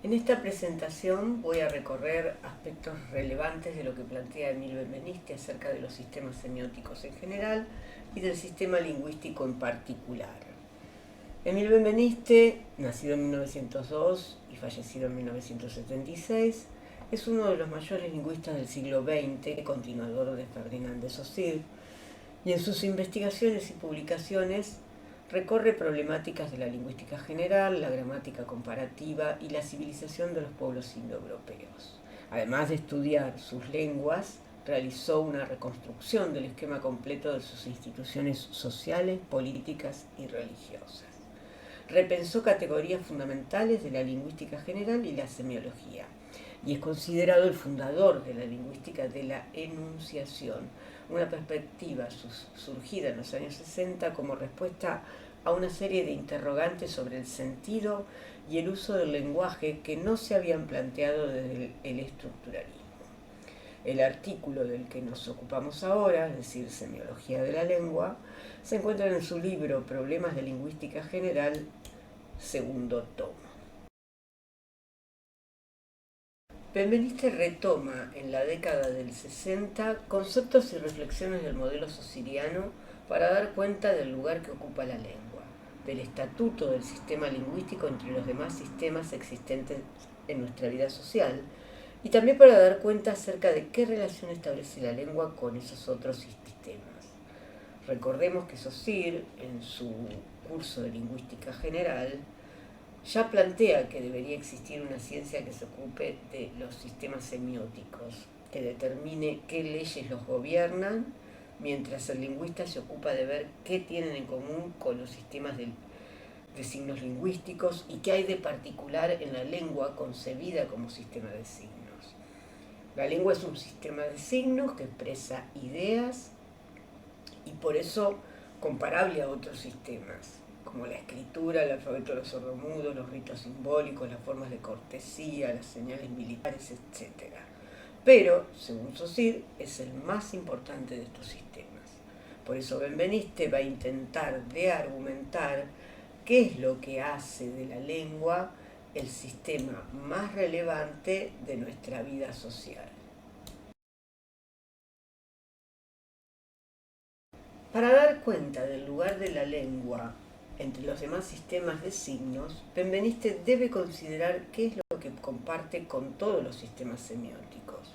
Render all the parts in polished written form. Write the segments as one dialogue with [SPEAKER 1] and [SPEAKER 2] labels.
[SPEAKER 1] En esta presentación voy a recorrer aspectos relevantes de lo que plantea Emil Benveniste acerca de los sistemas semióticos en general y del sistema lingüístico en particular. Emil Benveniste, nacido en 1902 y fallecido en 1976, es uno de los mayores lingüistas del siglo XX, continuador de Ferdinand de Saussure, y en sus investigaciones y publicaciones recorre problemáticas de la lingüística general, la gramática comparativa y la civilización de los pueblos indoeuropeos. Además de estudiar sus lenguas, realizó una reconstrucción del esquema completo de sus instituciones sociales, políticas y religiosas. Repensó categorías fundamentales de la lingüística general y la semiología, y es considerado el fundador de la lingüística de la enunciación, una perspectiva surgida en los años 60 como respuesta a una serie de interrogantes sobre el sentido y el uso del lenguaje que no se habían planteado desde el estructuralismo. El artículo del que nos ocupamos ahora, es decir, Semiología de la Lengua, se encuentra en su libro Problemas de Lingüística General, segundo tomo. Benveniste retoma en la década del 60 conceptos y reflexiones del modelo saussuriano para dar cuenta del lugar que ocupa la lengua, del estatuto del sistema lingüístico entre los demás sistemas existentes en nuestra vida social, y también para dar cuenta acerca de qué relación establece la lengua con esos otros sistemas. Recordemos que Saussure, en su curso de lingüística general, ya plantea que debería existir una ciencia que se ocupe de los sistemas semióticos, que determine qué leyes los gobiernan, mientras el lingüista se ocupa de ver qué tienen en común con los sistemas de signos lingüísticos y qué hay de particular en la lengua concebida como sistema de signos. La lengua es un sistema de signos que expresa ideas y por eso comparable a otros sistemas, como la escritura, el alfabeto de los sordomudos, los ritos simbólicos, las formas de cortesía, las señales militares, etc. Pero, según Saussure, es el más importante de estos sistemas. Por eso Benveniste va a intentar de argumentar qué es lo que hace de la lengua el sistema más relevante de nuestra vida social. Para dar cuenta del lugar de la lengua entre los demás sistemas de signos, Benveniste debe considerar qué es lo que comparte con todos los sistemas semióticos.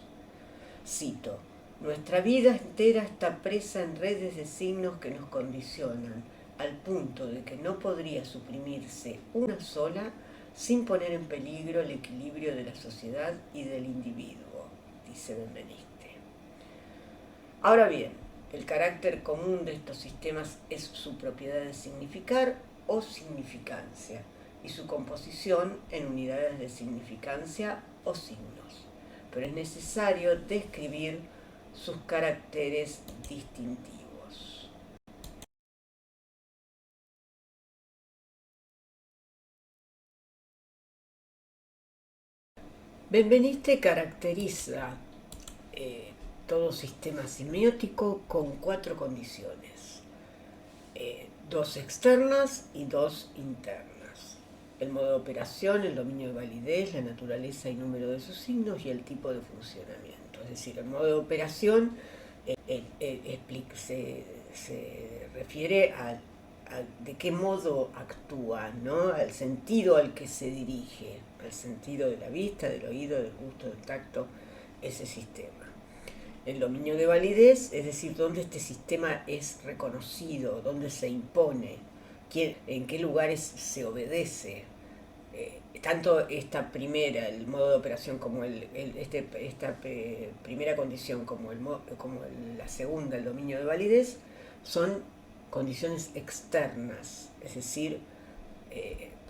[SPEAKER 1] Cito: nuestra vida entera está presa en redes de signos que nos condicionan, al punto de que no podría suprimirse una sola sin poner en peligro el equilibrio de la sociedad y del individuo, dice Benveniste. Ahora bien, el carácter común de estos sistemas es su propiedad de significar o significancia y su composición en unidades de significancia o signos. Pero es necesario describir sus caracteres distintivos. Benveniste caracteriza todo sistema semiótico con 4 condiciones, 2 externas y 2 internas: el modo de operación, el dominio de validez, la naturaleza y número de sus signos y el tipo de funcionamiento. Es decir, el modo de operación se refiere a de qué modo actúa, ¿no? Al sentido al que se dirige, al sentido de la vista, del oído, del gusto, del tacto, ese sistema. El dominio de validez, es decir, dónde este sistema es reconocido, dónde se impone, en qué lugares se obedece. Tanto esta primera, el modo de operación, como esta primera condición, como la segunda, el dominio de validez, son condiciones externas, es decir,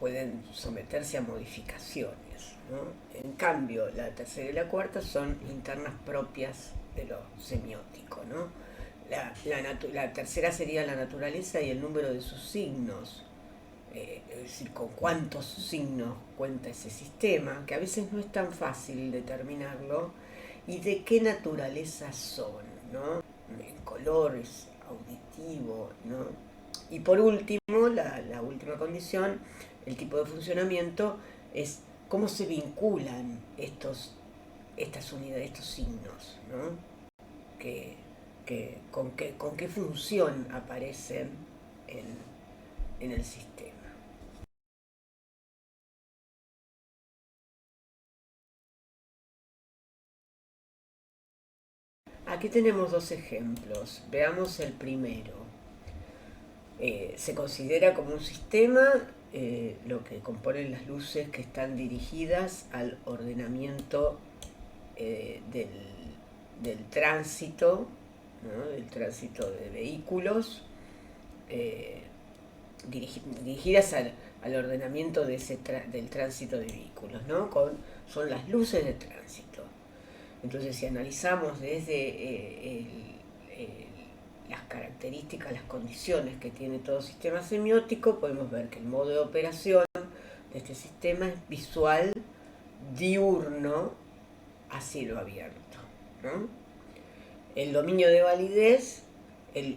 [SPEAKER 1] pueden someterse a modificaciones, ¿no? En cambio, la tercera y la cuarta son internas propias de lo semiótico, ¿no? La tercera sería la naturaleza y el número de sus signos, es decir, con cuántos signos cuenta ese sistema, que a veces no es tan fácil determinarlo, y de qué naturaleza son, ¿no? En colores, auditivo, ¿no? Y por último, la última condición, el tipo de funcionamiento, es cómo se vinculan estas unidades, estos signos, ¿no? Con qué función aparecen en el sistema. Aquí tenemos dos ejemplos. Veamos el primero. Se considera como un sistema lo que componen las luces que están dirigidas al ordenamiento del tránsito, ¿no? Del tránsito de vehículos, dirigidas al ordenamiento del tránsito de vehículos, ¿no? Son las luces de tránsito. Entonces, si analizamos desde las características, las condiciones que tiene todo sistema semiótico, podemos ver que el modo de operación de este sistema es visual, diurno, a cielo abierto, ¿no? El dominio de validez,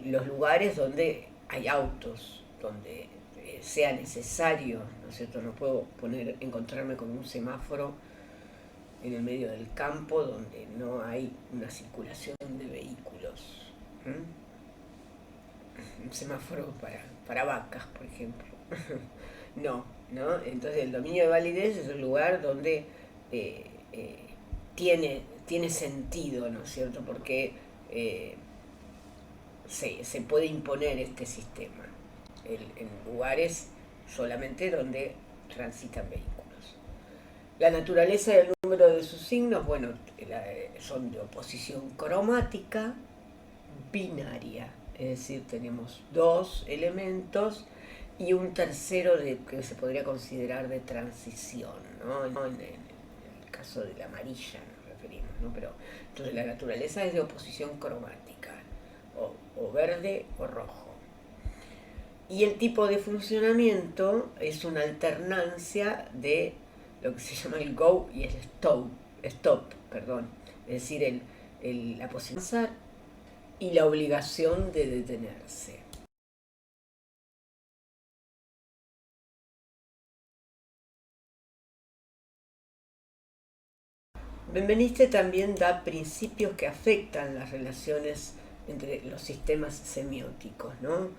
[SPEAKER 1] los lugares donde hay autos, donde sea necesario, ¿no es cierto? No puedo encontrarme con un semáforo en el medio del campo donde no hay una circulación de vehículos. Un semáforo para vacas, por ejemplo. No. Entonces el dominio de validez es el lugar donde tiene sentido, ¿no es cierto? Porque se puede imponer este sistema en lugares solamente donde transitan vehículos. La naturaleza y el número de sus signos, bueno, son de oposición cromática binaria, es decir, tenemos dos elementos y un tercero que se podría considerar de transición, ¿no? En el caso de la amarilla nos referimos, ¿no? Pero entonces la naturaleza es de oposición cromática, o verde o rojo. Y el tipo de funcionamiento es una alternancia de lo que se llama el go y el stop, es decir, la posibilidad de avanzar y la obligación de detenerse. Benveniste también da principios que afectan las relaciones entre los sistemas semióticos, ¿no?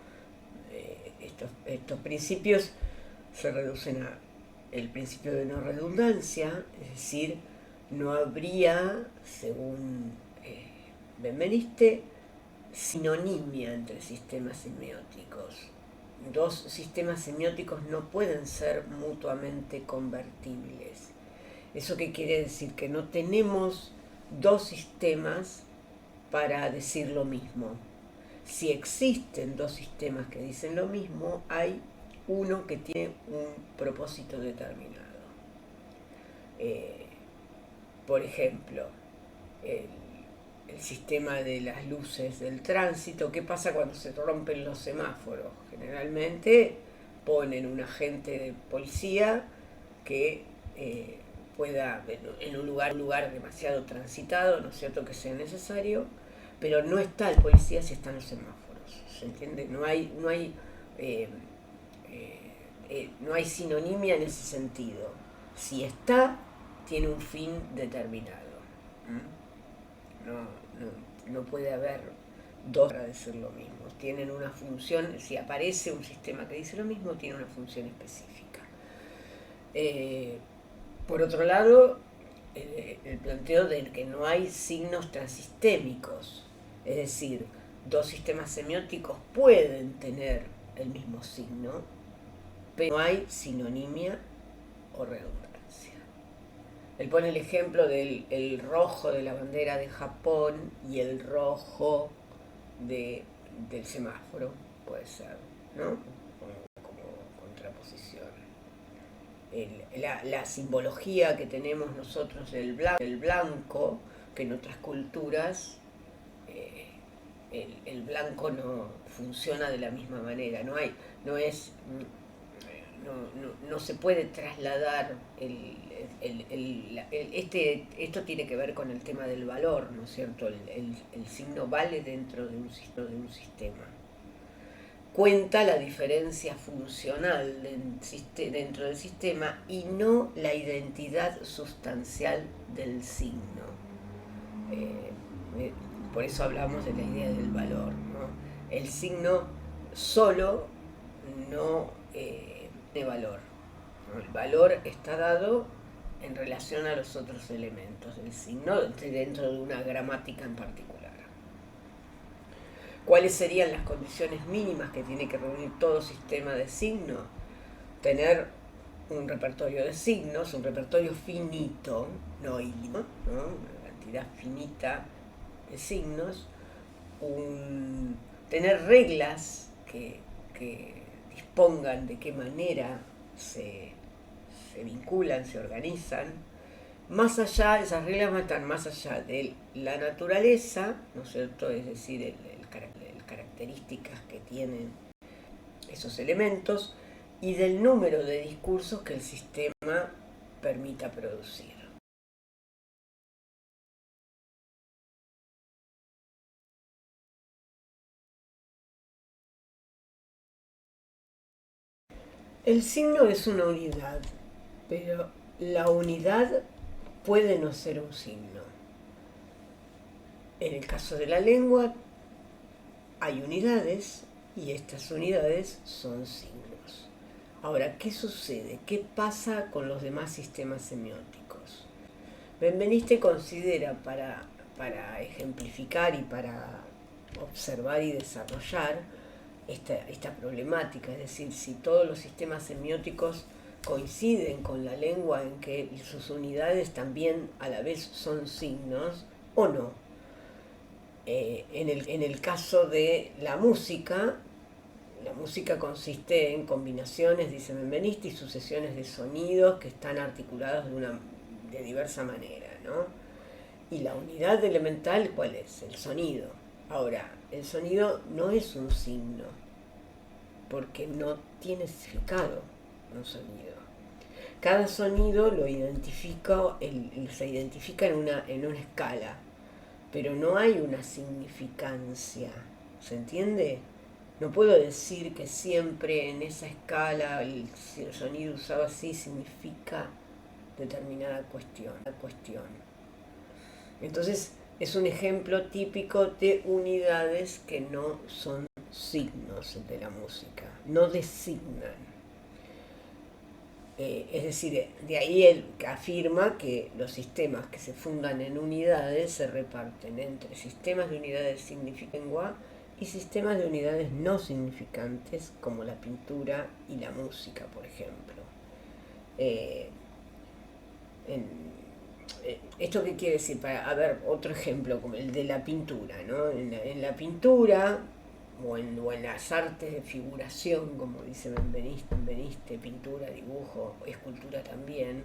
[SPEAKER 1] Estos principios se reducen a el principio de no redundancia, es decir, no habría, según Benveniste, sinonimia entre sistemas semióticos. Dos sistemas semióticos no pueden ser mutuamente convertibles. ¿Eso qué quiere decir? Que no tenemos dos sistemas para decir lo mismo. Si existen dos sistemas que dicen lo mismo, hay uno que tiene un propósito determinado. Por ejemplo, el sistema de las luces del tránsito. ¿Qué pasa cuando se rompen los semáforos? Generalmente ponen un agente de policía que pueda, en un lugar demasiado transitado, ¿no es cierto?, que sea necesario, pero no está el policía si están los semáforos. ¿Se entiende? No hay sinonimia en ese sentido. Si está, tiene un fin determinado. No puede haber dos para decir lo mismo. Tienen una función, si aparece un sistema que dice lo mismo, tiene una función específica. Por otro lado, el planteo de que no hay signos transistémicos, es decir, dos sistemas semióticos pueden tener el mismo signo, pero no hay sinonimia o redundancia. Él pone el ejemplo del rojo de la bandera de Japón y el rojo del semáforo, puede ser, ¿no? Como contraposición. La simbología que tenemos nosotros del blanco, que en otras culturas el blanco no funciona de la misma manera, no se puede trasladar esto tiene que ver con el tema del valor, ¿no es cierto? El signo vale dentro de un sistema. cuenta la diferencia funcional dentro del sistema y no la identidad sustancial del signo. Por eso hablamos de la idea del valor, ¿no? El signo solo no tiene valor, ¿no? El valor está dado en relación a los otros elementos del signo dentro de una gramática en particular. ¿Cuáles serían las condiciones mínimas que tiene que reunir todo sistema de signos? Tener un repertorio de signos, un repertorio finito, no ilimo, ¿no? Una cantidad finita de signos, tener reglas que dispongan de qué manera se vinculan, se organizan. Más allá, esas reglas van a estar más allá de la naturaleza, ¿no es cierto? Es decir, las características que tienen esos elementos y del número de discursos que el sistema permita producir. El signo es una unidad, pero la unidad puede no ser un signo. En el caso de la lengua hay unidades y estas unidades son signos. Ahora, ¿qué sucede? ¿Qué pasa con los demás sistemas semióticos? Benveniste considera para ejemplificar y para observar y desarrollar esta problemática, es decir, si todos los sistemas semióticos coinciden con la lengua en que sus unidades también a la vez son signos o no. En el caso de la música consiste en combinaciones, dice Benveniste, y sucesiones de sonidos que están articulados de diversa manera, ¿no? Y la unidad elemental, ¿cuál es? El sonido. Ahora, el sonido no es un signo, porque no tiene significado un sonido. Cada sonido se identifica en una escala, pero no hay una significancia, ¿se entiende? No puedo decir que siempre en esa escala el sonido usado así significa determinada cuestión. Entonces es un ejemplo típico de unidades que no son signos de la música, no designan. Es decir, de ahí él afirma que los sistemas que se fundan en unidades se reparten entre sistemas de unidades significantes y sistemas de unidades no significantes, como la pintura y la música, por ejemplo. ¿Esto qué quiere decir? A ver, otro ejemplo, como el de la pintura, ¿no? En la pintura o en las artes de figuración, como dice Benveniste, pintura, dibujo, escultura también,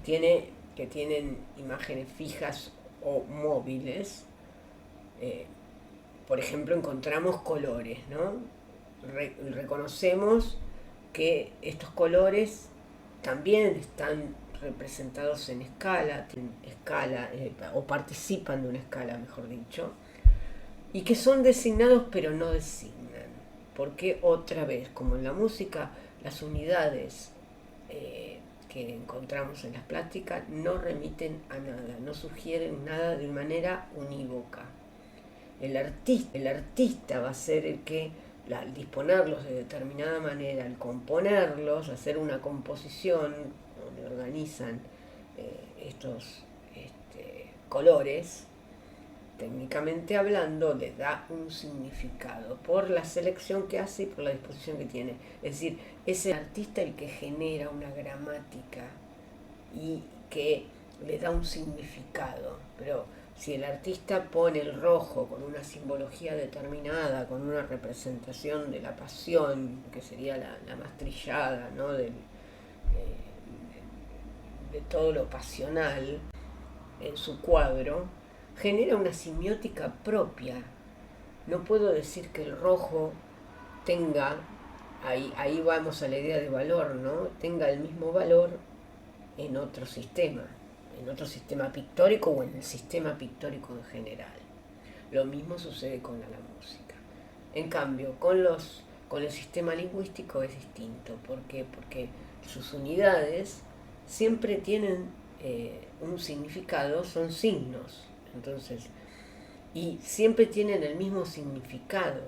[SPEAKER 1] que tienen imágenes fijas o móviles. Por ejemplo, encontramos colores, ¿no? Reconocemos que estos colores también están representados en escala, o participan de una escala, mejor dicho, y que son designados pero no designan, porque otra vez, como en la música, las unidades que encontramos en las plásticas no remiten a nada, no sugieren nada de manera unívoca. El artista va a ser el que, al disponerlos de determinada manera, al componerlos, hacer una composición donde organizan estos colores, técnicamente hablando, le da un significado por la selección que hace y por la disposición que tiene. Es decir, es el artista el que genera una gramática y que le da un significado. Pero si el artista pone el rojo con una simbología determinada, con una representación de la pasión, que sería la más trillada, ¿no? de todo lo pasional en su cuadro, genera una semiótica propia. No puedo decir que el rojo tenga, ahí vamos a la idea de valor, ¿no? Tenga el mismo valor en otro sistema pictórico o en el sistema pictórico en general. Lo mismo sucede con la música. En cambio, con Con el sistema lingüístico es distinto. ¿Por qué? Porque sus unidades siempre tienen un significado, son signos. Entonces, y siempre tienen el mismo significado.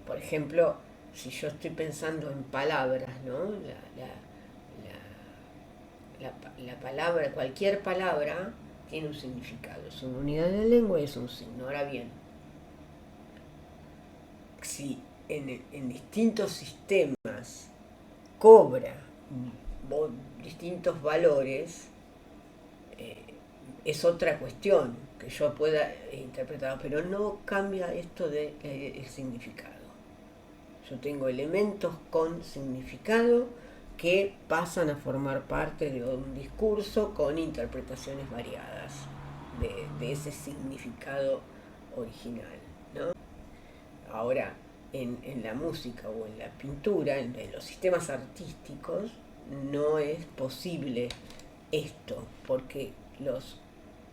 [SPEAKER 1] Por ejemplo, si yo estoy pensando en palabras, ¿no? La palabra, cualquier palabra tiene un significado, es una unidad de la lengua y es un signo. Ahora bien, si en distintos sistemas cobra distintos valores, eh, es otra cuestión que yo pueda interpretar, pero no cambia esto del significado. Yo tengo elementos con significado que pasan a formar parte de un discurso con interpretaciones variadas de ese significado original, ¿no? Ahora, en la música o en la pintura, en los sistemas artísticos, no es posible esto, porque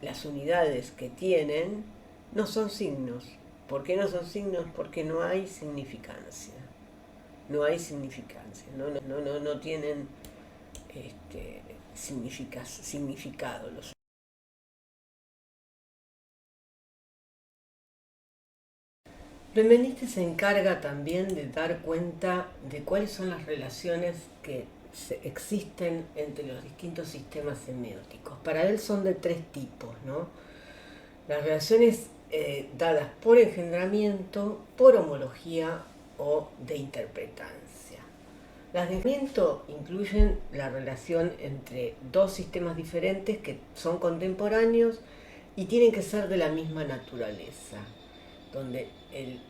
[SPEAKER 1] las unidades que tienen no son signos. ¿Por qué no son signos? Porque no hay significancia. No hay significancia, no tienen significado. Benveniste se encarga también de dar cuenta de cuáles son las relaciones que existen entre los distintos sistemas semióticos. Para él son de tres tipos, ¿no? Las relaciones dadas por engendramiento, por homología o de interpretancia. Las de engendramiento incluyen la relación entre dos sistemas diferentes que son contemporáneos y tienen que ser de la misma naturaleza, donde el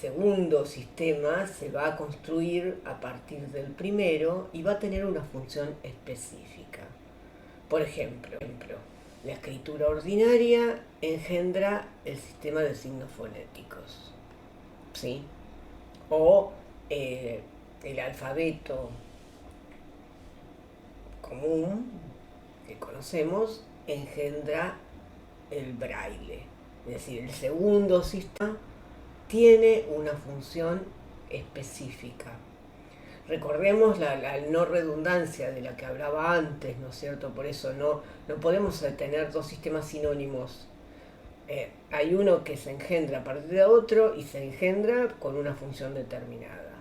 [SPEAKER 1] segundo sistema se va a construir a partir del primero y va a tener una función específica. Por ejemplo, la escritura ordinaria engendra el sistema de signos fonéticos, ¿sí? O el alfabeto común que conocemos engendra el braille. Es decir, el segundo sistema tiene una función específica. Recordemos la no redundancia de la que hablaba antes, ¿no es cierto? Por eso no podemos tener dos sistemas sinónimos. Hay uno que se engendra a partir de otro y se engendra con una función determinada.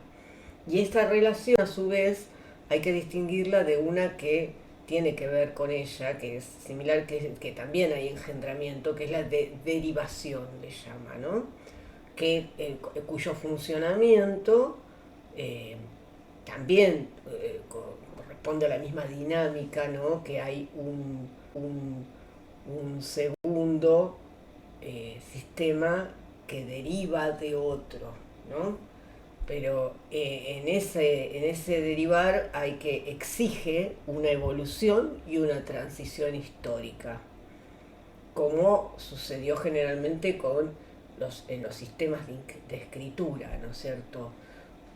[SPEAKER 1] Y esta relación, a su vez, hay que distinguirla de una que tiene que ver con ella, que es similar, que también hay engendramiento, que es la de derivación, le llama, ¿no? Cuyo funcionamiento también corresponde a la misma dinámica, ¿no? Que hay un segundo sistema que deriva de otro, ¿no? Pero en ese derivar hay que exige una evolución y una transición histórica, como sucedió generalmente en los sistemas de escritura, ¿no es cierto?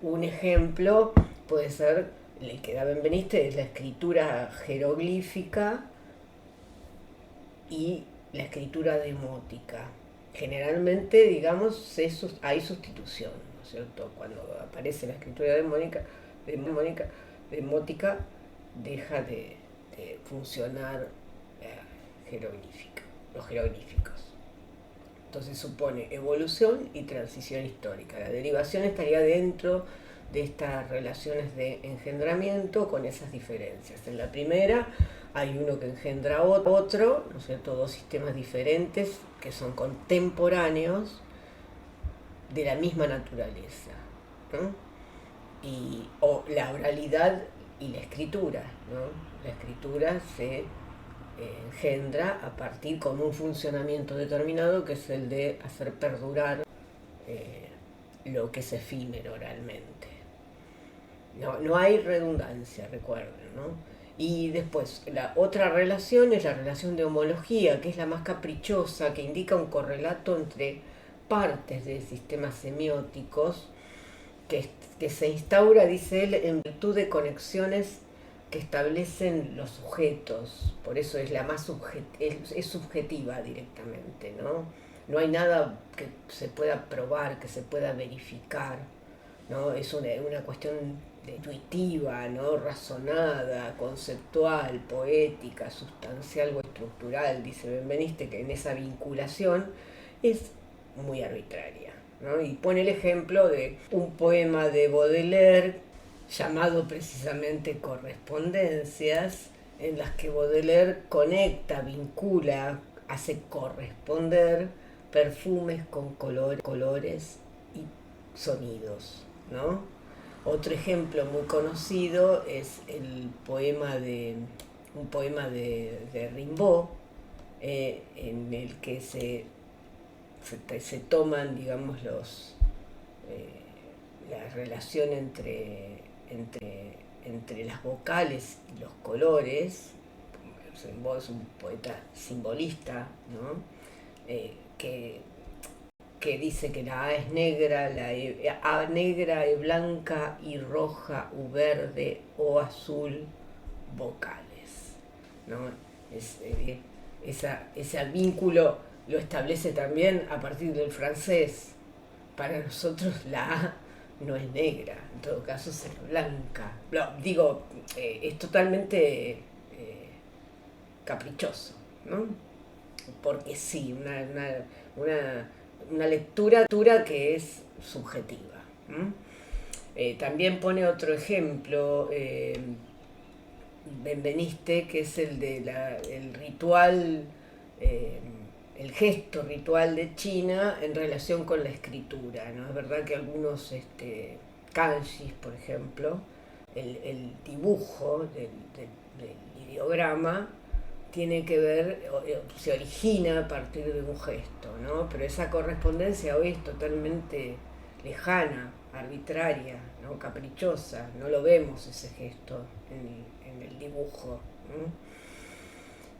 [SPEAKER 1] Un ejemplo puede ser el que da Benveniste, es la escritura jeroglífica y la escritura demótica. Generalmente, digamos, hay sustitución, ¿no es cierto? Cuando aparece la escritura demótica deja de funcionar los jeroglíficos. Entonces supone evolución y transición histórica. La derivación estaría dentro de estas relaciones de engendramiento con esas diferencias. En la primera hay uno que engendra otro, ¿no es cierto? Dos sistemas diferentes que son contemporáneos de la misma naturaleza, ¿no? O la oralidad y la escritura, ¿no? La escritura se engendra a partir con un funcionamiento determinado que es el de hacer perdurar lo que es efímero oralmente. No hay redundancia, recuerden, ¿no? Y después, la otra relación es la relación de homología, que es la más caprichosa, que indica un correlato entre partes de sistemas semióticos que se instaura, dice él, en virtud de conexiones que establecen los sujetos. Por eso es la más es subjetiva directamente, ¿no? No hay nada que se pueda probar, que se pueda verificar. ¿no? Es una cuestión intuitiva, ¿no? Razonada, conceptual, poética, sustancial o estructural, dice Benveniste, que en esa vinculación es muy arbitraria, ¿no? Y pone el ejemplo de un poema de Baudelaire llamado precisamente Correspondencias, en las que Baudelaire conecta, vincula, hace corresponder perfumes con colores y sonidos, ¿no? Otro ejemplo muy conocido es un poema de Rimbaud, en el que se toman, digamos, la relación entre las vocales y los colores. Rimbaud es un poeta simbolista, ¿no? Que dice que la A es negra, A negra, E blanca, y roja, U verde, O azul, vocales, ¿no? Ese vínculo lo establece también a partir del francés. Para nosotros la A no es negra, en todo caso es blanca. No, digo, es totalmente caprichoso, ¿no? Porque sí, una lectura que es subjetiva. También pone otro ejemplo, Benveniste, que es el ritual, eh, el gesto ritual de China en relación con la escritura, ¿no? Es verdad que algunos kanjis, por ejemplo, el dibujo del ideograma tiene que ver, se origina a partir de un gesto, ¿no? Pero esa correspondencia hoy es totalmente lejana, arbitraria, ¿no? Caprichosa, no lo vemos ese gesto en el dibujo, ¿no?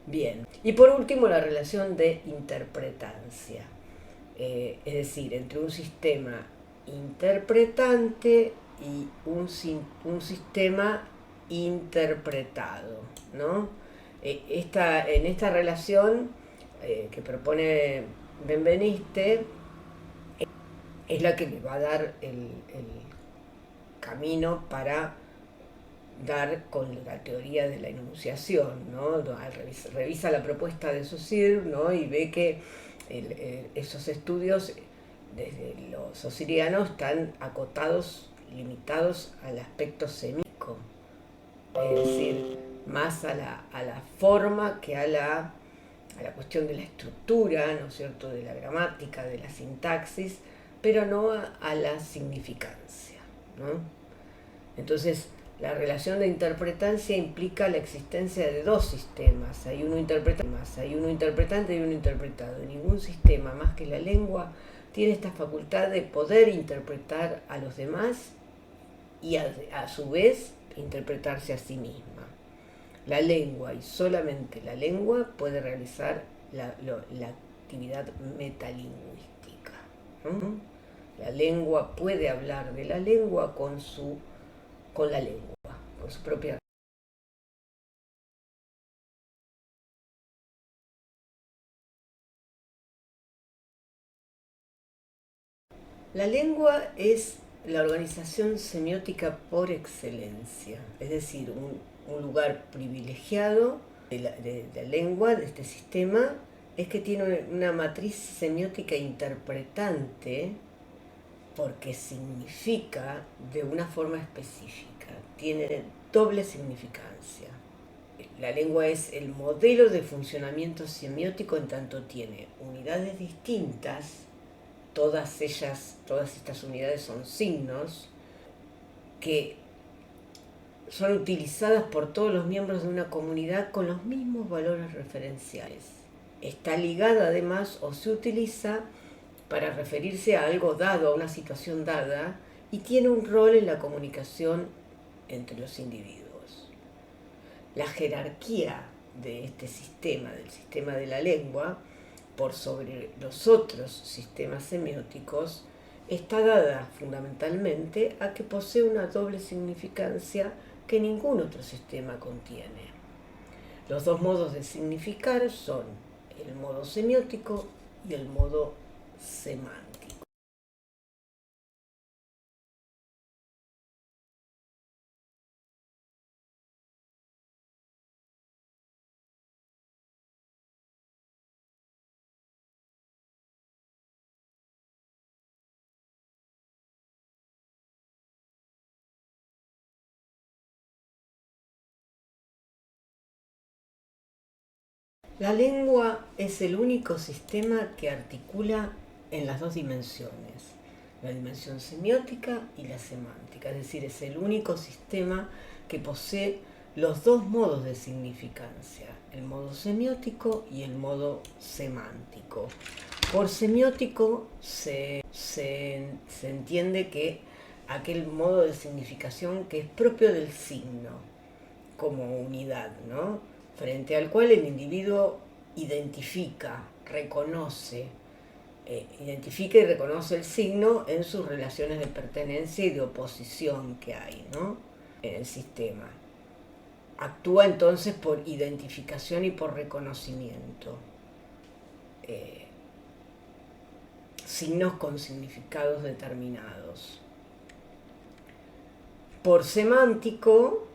[SPEAKER 1] Bien, y por último la relación de interpretancia, es decir, entre un sistema interpretante y un sistema interpretado, ¿no? En esta relación que propone Benveniste es la que le va a dar el camino para dar con la teoría de la enunciación, ¿no? Revisa la propuesta de Saussure, ¿no? Y ve que esos estudios desde los saussurianos están acotados, limitados al aspecto semítico, es decir, más a la forma que a la cuestión de la estructura, ¿no es cierto?, de la gramática, de la sintaxis, pero no a la significancia, ¿no? Entonces, la relación de interpretancia implica la existencia de dos sistemas, hay uno interpretante y uno interpretado. Ningún sistema más que la lengua tiene esta facultad de poder interpretar a los demás y a su vez interpretarse a sí misma. La lengua y solamente la lengua puede realizar la actividad metalingüística, ¿no? La lengua puede hablar de la lengua con la lengua, con su propia. La lengua es la organización semiótica por excelencia, es decir, un lugar privilegiado de la lengua, de este sistema, es que tiene una matriz semiótica interpretante porque significa de una forma específica, tiene doble significancia. La lengua es el modelo de funcionamiento semiótico en tanto tiene unidades distintas, todas estas unidades son signos que son utilizadas por todos los miembros de una comunidad con los mismos valores referenciales. Está ligada además o se utiliza para referirse a algo dado, a una situación dada, y tiene un rol en la comunicación entre los individuos. La jerarquía de este sistema, del sistema de la lengua, por sobre los otros sistemas semióticos, está dada fundamentalmente a que posee una doble significancia que ningún otro sistema contiene. Los dos modos de significar son el modo semiótico y el modo semántico. La lengua es el único sistema que articula en las dos dimensiones, la dimensión semiótica y la semántica, es decir, es el único sistema que posee los dos modos de significancia, el modo semiótico y el modo semántico. Por semiótico se entiende que aquel modo de significación que es propio del signo como unidad, ¿no? Frente al cual el individuo identifica, reconoce, identifica y reconoce el signo en sus relaciones de pertenencia y de oposición que hay, ¿no?, en el sistema. Actúa entonces por identificación y por reconocimiento. Signos con significados determinados. Por semántico,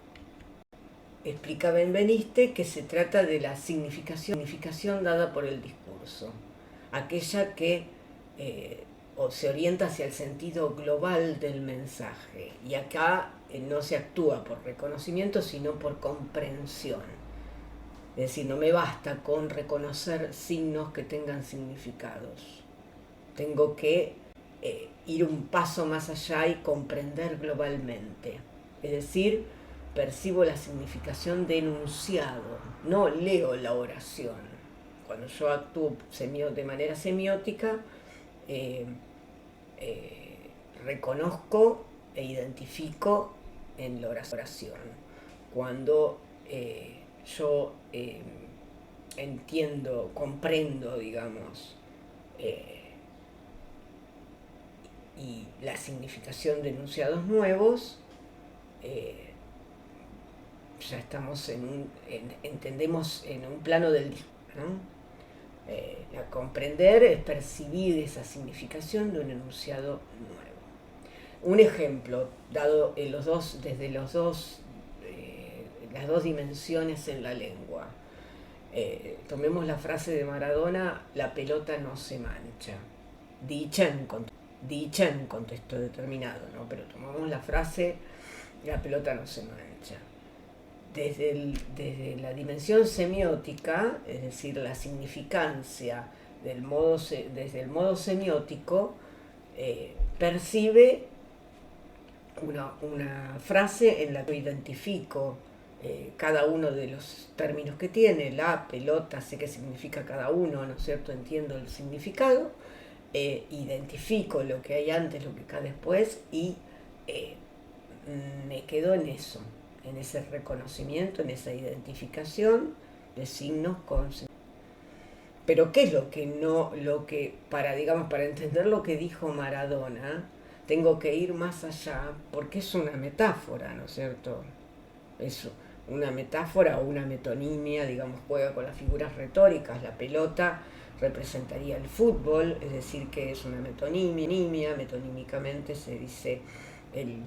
[SPEAKER 1] explica Benveniste que se trata de la significación dada por el discurso, aquella que se orienta hacia el sentido global del mensaje. Y acá no se actúa por reconocimiento, sino por comprensión. Es decir, no me basta con reconocer signos que tengan significados. Tengo que ir un paso más allá y comprender globalmente. Es decir, percibo la significación de enunciado, no leo la oración. Cuando yo actúo de manera semiótica, reconozco e identifico en la oración. Cuando yo entiendo, comprendo, digamos, y la significación de enunciados nuevos, ya estamos entendemos en un plano del discurso, ¿no? Comprender es percibir esa significación de un enunciado nuevo. Un ejemplo, dado desde las dos dimensiones en la lengua. Tomemos la frase de Maradona: la pelota no se mancha, dicha en un contexto determinado, ¿no? Pero tomamos la frase: la pelota no se mancha. Desde la dimensión semiótica, es decir, la significancia desde el modo semiótico, percibe una frase en la que identifico cada uno de los términos que tiene. La pelota, sé qué significa cada uno, ¿no es cierto? Entiendo el significado, identifico lo que hay antes, lo que hay después, y me quedo en eso, en ese reconocimiento, en esa identificación de signos con signos. Pero ¿qué es para entender lo que dijo Maradona, tengo que ir más allá, porque es una metáfora, ¿no es cierto? Es una metáfora o una metonimia, digamos, juega con las figuras retóricas. La pelota representaría el fútbol, es decir, que es una metonimia. Metonímicamente se dice el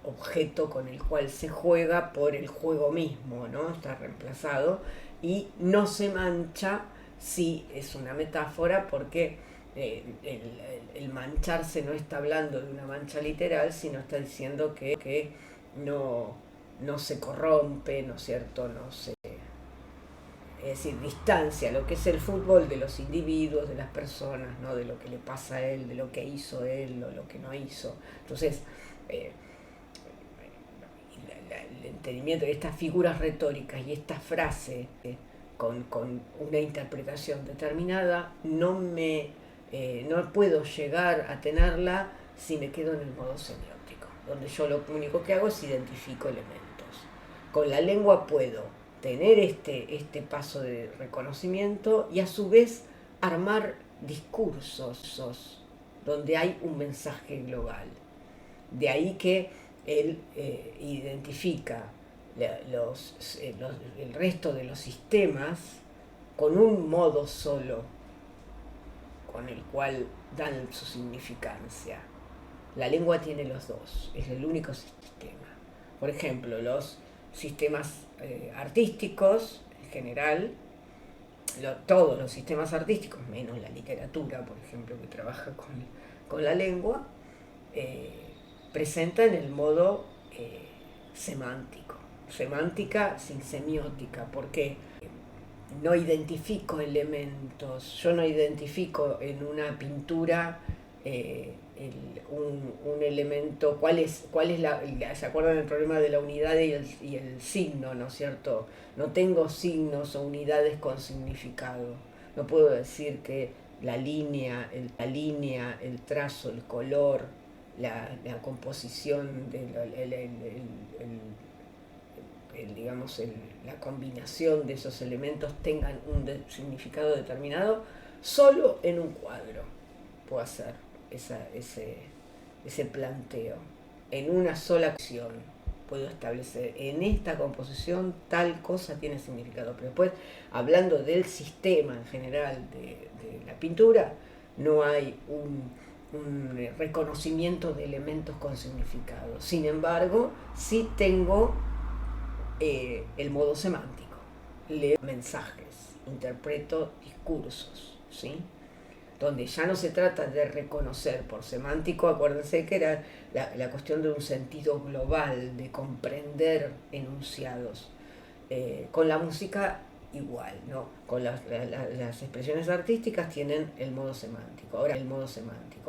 [SPEAKER 1] objeto con el cual se juega por el juego mismo, ¿no? Está reemplazado. Y no se mancha, sí es una metáfora, porque el mancharse no está hablando de una mancha literal, sino está diciendo que no se corrompe, ¿no es cierto? Es decir, distancia lo que es el fútbol de los individuos, de las personas, ¿no? De lo que le pasa a él, de lo que hizo él o lo que no hizo. Entonces, el entendimiento de estas figuras retóricas y esta frase con una interpretación determinada, no puedo llegar a tenerla si me quedo en el modo semiótico, donde yo lo único que hago es identifico elementos. Con la lengua puedo tener este paso de reconocimiento y a su vez armar discursos donde hay un mensaje global. De ahí que él identifica el resto de los sistemas con un modo solo, con el cual dan su significancia. La lengua tiene los dos, es el único sistema. Por ejemplo, los sistemas artísticos en general, todos los sistemas artísticos, menos la literatura, por ejemplo, que trabaja con la lengua, presentan el modo semántico. Semántica sin semiótica. ¿Por qué? no identifico elementos, yo no identifico en una pintura un elemento, cuál es ¿se acuerdan del problema de la unidad y el signo, ¿no es cierto? No tengo signos o unidades con significado. No puedo decir que la línea, el trazo, el color, la composición, digamos, la combinación de esos elementos tengan un significado determinado. Solo en un cuadro puedo hacer ese planteo. En una sola acción puedo establecer, en esta composición tal cosa tiene significado. Pero después, hablando del sistema en general de la pintura, no hay un reconocimiento de elementos con significado. Sin embargo, sí tengo el modo semántico. Leo mensajes, interpreto discursos, ¿sí? Donde ya no se trata de reconocer por semántico, acuérdense que era la cuestión de un sentido global, de comprender enunciados. Con la música igual, ¿no? Con las expresiones artísticas tienen el modo semántico.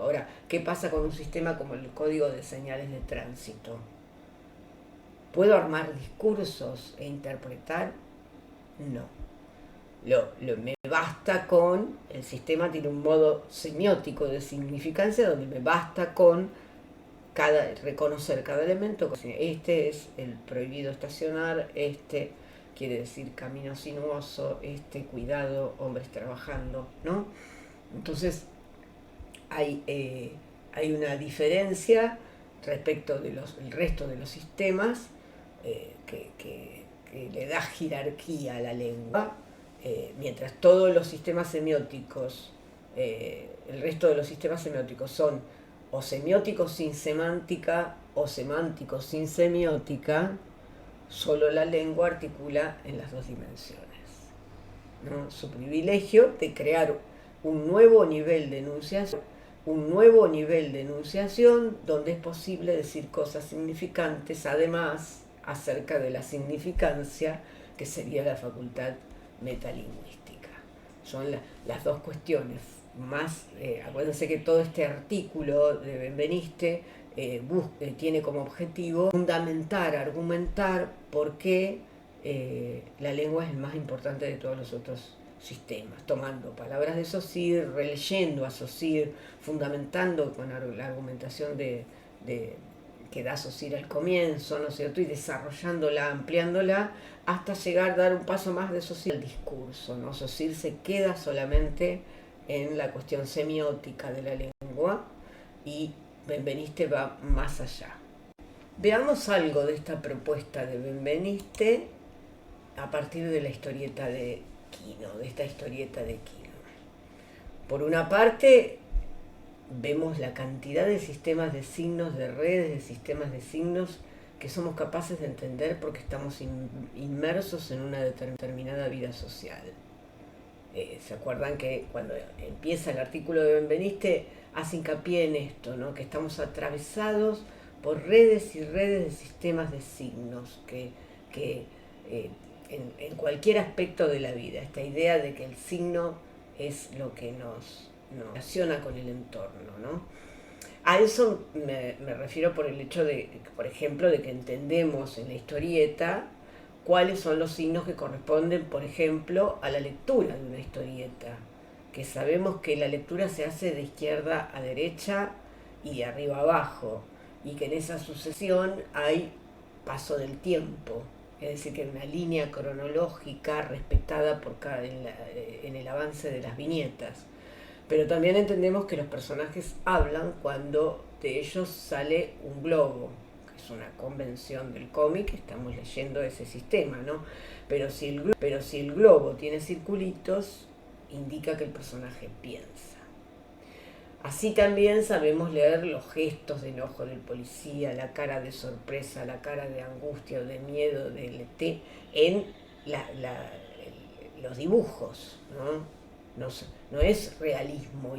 [SPEAKER 1] Ahora, ¿qué pasa con un sistema como el código de señales de tránsito? ¿Puedo armar discursos e interpretar? No. Me basta con, el sistema tiene un modo semiótico de significancia donde me basta con reconocer cada elemento. Este es el prohibido estacionar, este quiere decir camino sinuoso, este cuidado, hombres trabajando, ¿no? Entonces hay una diferencia respecto del resto de los sistemas que le da jerarquía a la lengua, mientras todos los sistemas semióticos, el resto de los sistemas semióticos son o semióticos sin semántica o semánticos sin semiótica, solo la lengua articula en las dos dimensiones, ¿no? Su privilegio de crear un nuevo nivel de enunciación donde es posible decir cosas significantes, además, acerca de la significancia, que sería la facultad metalingüística. Son las dos cuestiones más. Acuérdense que todo este artículo de Benveniste tiene como objetivo fundamentar, argumentar por qué la lengua es el más importante de todos los otros sistemas, tomando palabras de Saussure, releyendo a Saussure, fundamentando con la argumentación que da Saussure al comienzo, ¿no es cierto?, y desarrollándola, ampliándola, hasta llegar a dar un paso más de Saussure al discurso, ¿no? Saussure se queda solamente en la cuestión semiótica de la lengua y Benveniste va más allá. Veamos algo de esta propuesta de Benveniste a partir de la historieta de Quino, de esta historieta de Quino. Por una parte, vemos la cantidad de sistemas de signos, de redes de sistemas de signos que somos capaces de entender porque estamos inmersos en una determinada vida social. ¿Se acuerdan que cuando empieza el artículo de Benveniste hace hincapié en esto, ¿no? Que estamos atravesados por redes y redes de sistemas de signos en cualquier aspecto de la vida, esta idea de que el signo es lo que nos relaciona con el entorno, ¿no? A eso me refiero por el hecho de, por ejemplo, de que entendemos en la historieta cuáles son los signos que corresponden, por ejemplo, a la lectura de una historieta, que sabemos que la lectura se hace de izquierda a derecha y de arriba a abajo, y que en esa sucesión hay paso del tiempo, es decir, que hay una línea cronológica respetada en el avance de las viñetas. Pero también entendemos que los personajes hablan cuando de ellos sale un globo, que es una convención del cómic, estamos leyendo ese sistema, ¿no? Pero si el globo tiene circulitos, indica que el personaje piensa. Así también sabemos leer los gestos de enojo del policía, la cara de sorpresa, la cara de angustia o de miedo del ET en los dibujos, ¿no? No es realismo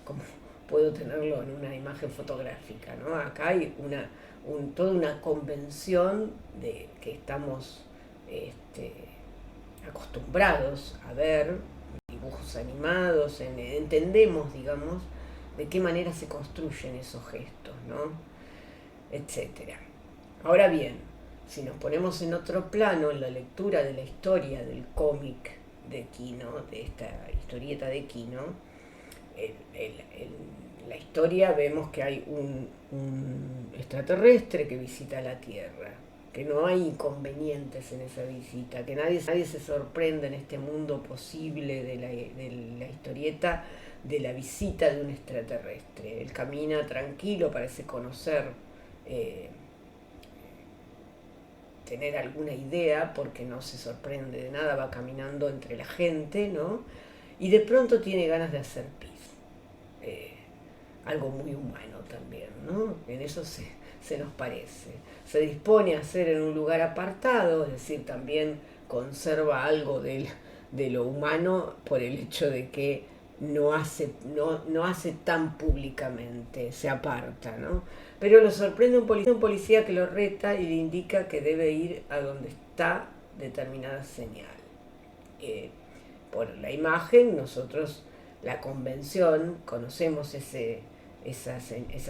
[SPEAKER 1] como puedo tenerlo en una imagen fotográfica, ¿no? Acá hay toda una convención de que estamos acostumbrados a ver dibujos animados, entendemos, digamos, de qué manera se construyen esos gestos, ¿no? Etcétera. Ahora bien, si nos ponemos en otro plano, en la lectura de la historia del cómic de Quino, de esta historieta de Quino, en la historia vemos que hay un extraterrestre que visita la Tierra, que no hay inconvenientes en esa visita, que nadie se sorprende en este mundo posible de la historieta de la visita de un extraterrestre. Él camina tranquilo, parece conocer, eh, tener alguna idea, porque no se sorprende de nada, va caminando entre la gente, ¿no? Y de pronto tiene ganas de hacer pis. Eh, Algo muy humano también, ¿no? En eso se nos parece. Se dispone a hacer en un lugar apartado, es decir, también conserva algo de lo humano por el hecho de que no hace tan públicamente, se aparta, ¿no? Pero lo sorprende un policía que lo reta y le indica que debe ir a donde está determinada señal. Por la imagen, nosotros, la convención, conocemos esa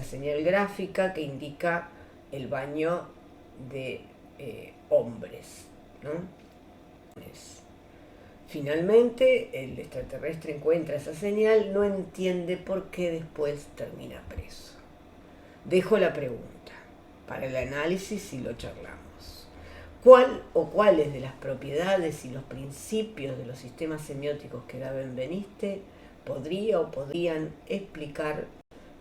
[SPEAKER 1] señal gráfica que indica el baño de hombres, ¿no? Finalmente, el extraterrestre encuentra esa señal, no entiende por qué después termina preso. Dejo la pregunta para el análisis y lo charlamos. ¿Cuál o cuáles de las propiedades y los principios de los sistemas semióticos que da Benveniste podría o podrían explicar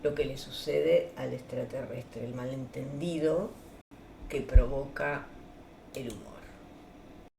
[SPEAKER 1] lo que le sucede al extraterrestre, el malentendido que provoca el humor?